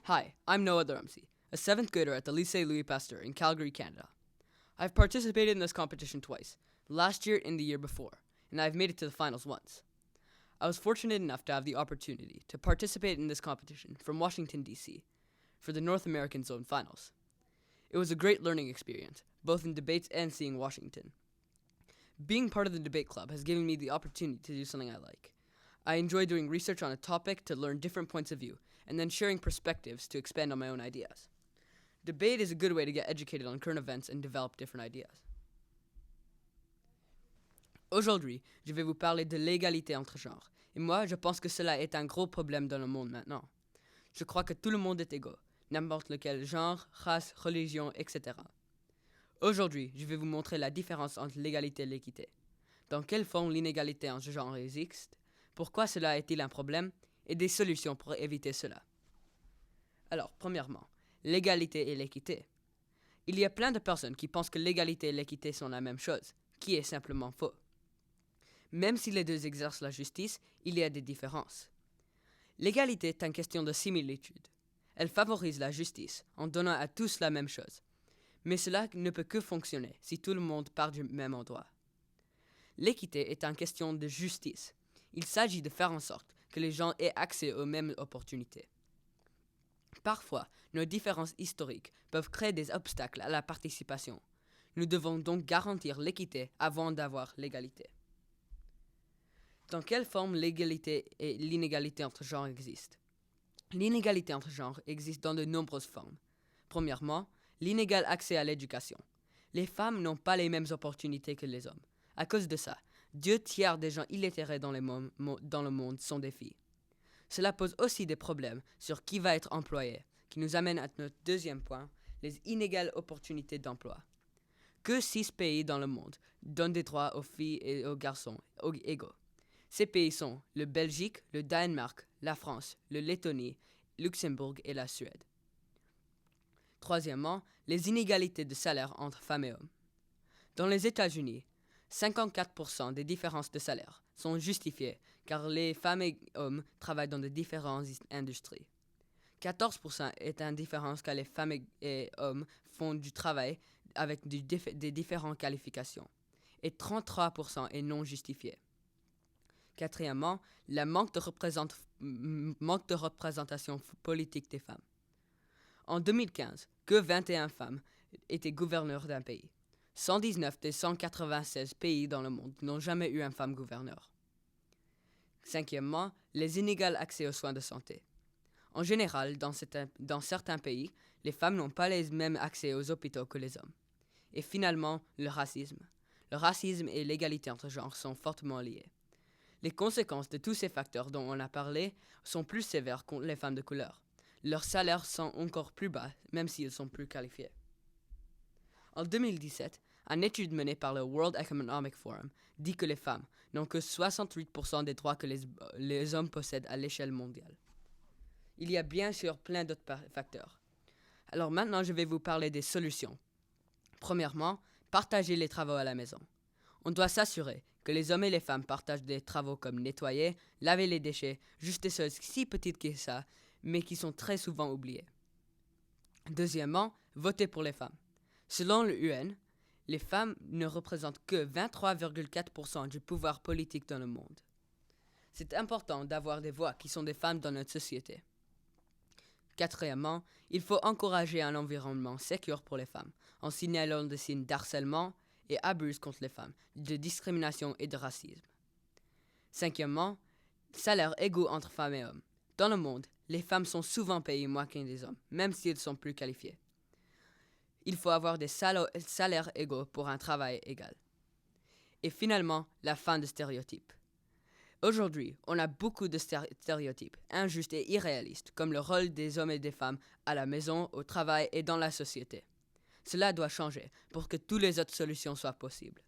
Hi, I'm Noah Dharamsi, a 7th grader at the Lycée Louis Pasteur in Calgary, Canada. I've participated in this competition twice, last year and the year before, and I've made it to the finals once. I was fortunate enough to have the opportunity to participate in this competition from Washington, D.C., for the North American Zone Finals. It was a great learning experience, both in debates and seeing Washington. Being part of the debate club has given me the opportunity to do something I like. I enjoy doing research on a topic to learn different points of view, and then sharing perspectives to expand on my own ideas. Debate is a good way to get educated on current events and develop different ideas. Aujourd'hui, je vais vous parler de l'égalité entre genres, et moi, je pense que cela est un gros problème dans le monde maintenant. Je crois que tout le monde est égaux, n'importe lequel genre, race, religion, etc. Aujourd'hui, je vais vous montrer la différence entre l'égalité et l'équité. Dans quelle forme l'inégalité en genre existe, pourquoi cela est-il un problème, et des solutions pour éviter cela. Alors, premièrement, l'égalité et l'équité. Il y a plein de personnes qui pensent que l'égalité et l'équité sont la même chose, qui est simplement faux. Même si les deux exercent la justice, il y a des différences. L'égalité est une question de similitude. Elle favorise la justice en donnant à tous la même chose. Mais cela ne peut que fonctionner si tout le monde part du même endroit. L'équité est une question de justice. Il s'agit de faire en sorte que les gens aient accès aux mêmes opportunités. Parfois, nos différences historiques peuvent créer des obstacles à la participation. Nous devons donc garantir l'équité avant d'avoir l'égalité. Dans quelle forme l'égalité et l'inégalité entre genres existent? L'inégalité entre genres existe dans de nombreuses formes. Premièrement, l'inégal accès à l'éducation. Les femmes n'ont pas les mêmes opportunités que les hommes. À cause de ça, 2/3 des gens illettrés dans le monde sont des filles. Cela pose aussi des problèmes sur qui va être employé, qui nous amène à notre deuxième point, les inégales opportunités d'emploi. Que 6 pays dans le monde donnent des droits aux filles et aux garçons égaux. Ces pays sont le Belgique, le Danemark, la France, le Lettonie, Luxembourg et la Suède. Troisièmement, les inégalités de salaire entre femmes et hommes. Dans les États-Unis, 54% des différences de salaire sont justifiées car les femmes et hommes travaillent dans de différentes industries. 14% est une différence car les femmes et hommes font du travail avec des différentes qualifications. Et 33% est non justifié. Quatrièmement, le manque de représentation politique des femmes. En 2015, que 21 femmes étaient gouverneurs d'un pays. 119 des 196 pays dans le monde n'ont jamais eu une femme gouverneur. Cinquièmement, les inégaux accès aux soins de santé. En général, dans certains pays, les femmes n'ont pas les mêmes accès aux hôpitaux que les hommes. Et finalement, le racisme. Le racisme et l'égalité entre genres sont fortement liés. Les conséquences de tous ces facteurs dont on a parlé sont plus sévères contre les femmes de couleur. Leurs salaires sont encore plus bas, même s'ils sont plus qualifiés. En 2017, une étude menée par le World Economic Forum dit que les femmes n'ont que 68% des droits que les hommes possèdent à l'échelle mondiale. Il y a bien sûr plein d'autres facteurs. Alors maintenant, je vais vous parler des solutions. Premièrement, partager les travaux à la maison. On doit s'assurer que les hommes et les femmes partagent des travaux comme nettoyer, laver les déchets, juste des choses si petites que ça, mais qui sont très souvent oubliées. Deuxièmement, voter pour les femmes. Selon l'UN, les femmes ne représentent que 23,4% du pouvoir politique dans le monde. C'est important d'avoir des voix qui sont des femmes dans notre société. Quatrièmement, il faut encourager un environnement sécure pour les femmes, en signalant des signes d'harcèlement et abus contre les femmes, de discrimination et de racisme. Cinquièmement, salaires égaux entre femmes et hommes. Dans le monde, les femmes sont souvent payées moins que les hommes, même s'ils sont plus qualifiés. Il faut avoir des salaires égaux pour un travail égal. Et finalement, la fin des stéréotypes. Aujourd'hui, on a beaucoup de stéréotypes, injustes et irréalistes, comme le rôle des hommes et des femmes à la maison, au travail et dans la société. Cela doit changer pour que toutes les autres solutions soient possibles.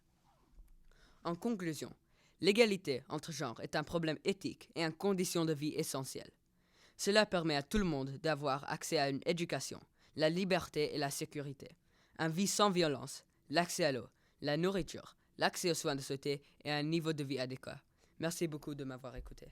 En conclusion, l'égalité entre genres est un problème éthique et une condition de vie essentielle. Cela permet à tout le monde d'avoir accès à une éducation, la liberté et la sécurité, une vie sans violence, l'accès à l'eau, la nourriture, l'accès aux soins de santé et un niveau de vie adéquat. Merci beaucoup de m'avoir écouté.